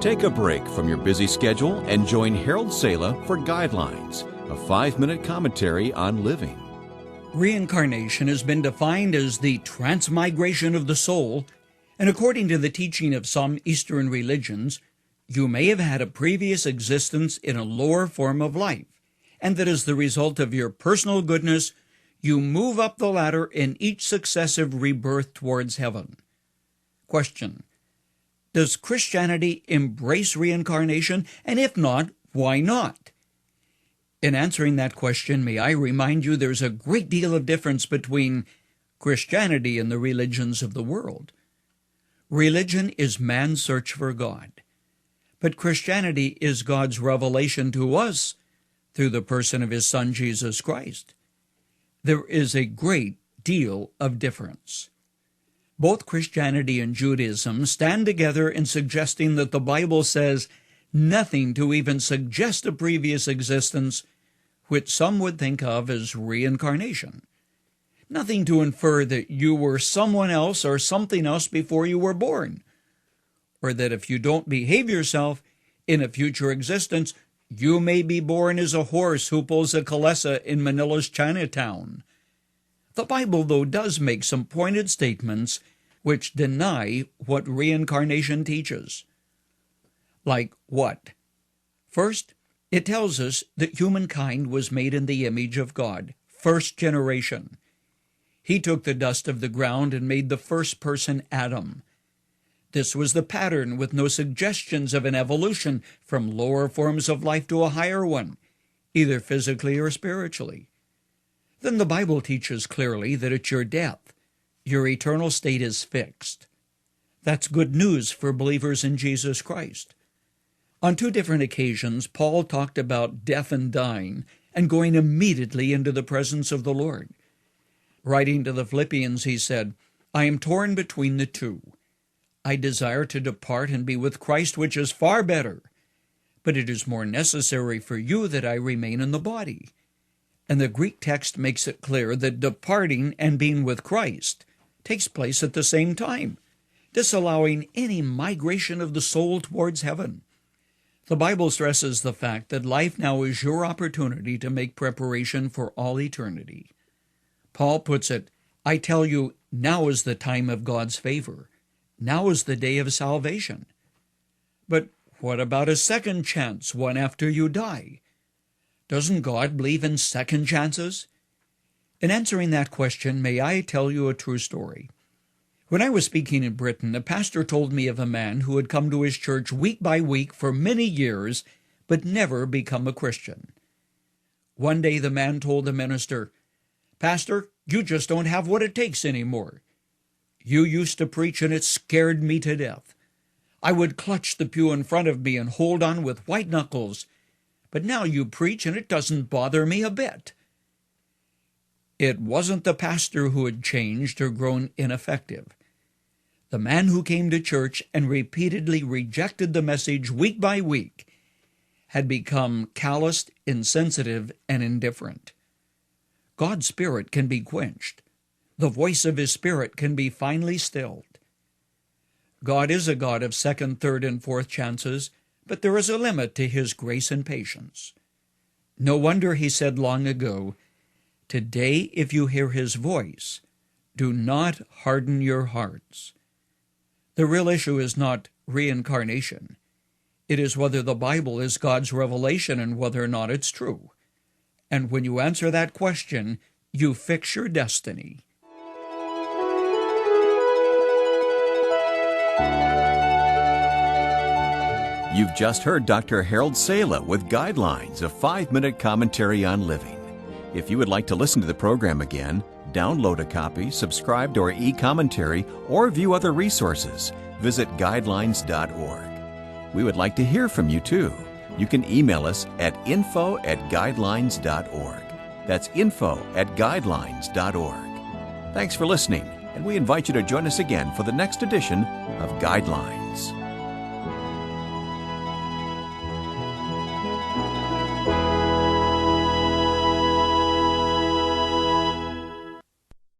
Take a break from your busy schedule and join Harold Sala for Guidelines, a 5-minute commentary on living. Reincarnation has been defined as the transmigration of the soul, and according to the teaching of some Eastern religions, you may have had a previous existence in a lower form of life, and that as the result of your personal goodness, you move up the ladder in each successive rebirth towards heaven. Question: does Christianity embrace reincarnation? And if not, why not? In answering that question, may I remind you there's a great deal of difference between Christianity and the religions of the world. Religion is man's search for God, but Christianity is God's revelation to us through the person of His Son, Jesus Christ. There is a great deal of difference. Both Christianity and Judaism stand together in suggesting that the Bible says nothing to even suggest a previous existence, which some would think of as reincarnation. Nothing to infer that you were someone else or something else before you were born, or that if you don't behave yourself in a future existence, you may be born as a horse who pulls a calesa in Manila's Chinatown. The Bible, though, does make some pointed statements which deny what reincarnation teaches. Like what? First, it tells us that humankind was made in the image of God, first generation. He took the dust of the ground and made the first person Adam. This was the pattern, with no suggestions of an evolution from lower forms of life to a higher one, either physically or spiritually. Then the Bible teaches clearly that at your death, your eternal state is fixed. That's good news for believers in Jesus Christ. On 2 different occasions, Paul talked about death and dying and going immediately into the presence of the Lord. Writing to the Philippians, he said, "I am torn between the two. I desire to depart and be with Christ, which is far better. But it is more necessary for you that I remain in the body." And the Greek text makes it clear that departing and being with Christ takes place at the same time, disallowing any migration of the soul towards heaven. The Bible stresses the fact that life now is your opportunity to make preparation for all eternity. Paul puts it, "I tell you, now is the time of God's favor. Now is the day of salvation." But what about a second chance, one after you die? Doesn't God believe in second chances? In answering that question, may I tell you a true story? When I was speaking in Britain, a pastor told me of a man who had come to his church week by week for many years, but never become a Christian. One day the man told the minister, "Pastor, you just don't have what it takes anymore. You used to preach and it scared me to death. I would clutch the pew in front of me and hold on with white knuckles. But now you preach and it doesn't bother me a bit." It wasn't the pastor who had changed or grown ineffective. The man who came to church and repeatedly rejected the message week by week had become calloused, insensitive, and indifferent. God's Spirit can be quenched. The voice of His Spirit can be finally stilled. God is a God of second, third, and fourth chances, but there is a limit to His grace and patience. No wonder He said long ago, "Today, if you hear His voice, do not harden your hearts." The real issue is not reincarnation. It is whether the Bible is God's revelation and whether or not it's true. And when you answer that question, you fix your destiny. You've just heard Dr. Harold Sala with Guidelines, a 5-minute commentary on living. If you would like to listen to the program again, download a copy, subscribe to our e-commentary, or view other resources, visit guidelines.org. We would like to hear from you too. You can email us at info@guidelines.org. That's info@guidelines.org. Thanks for listening, and we invite you to join us again for the next edition of Guidelines.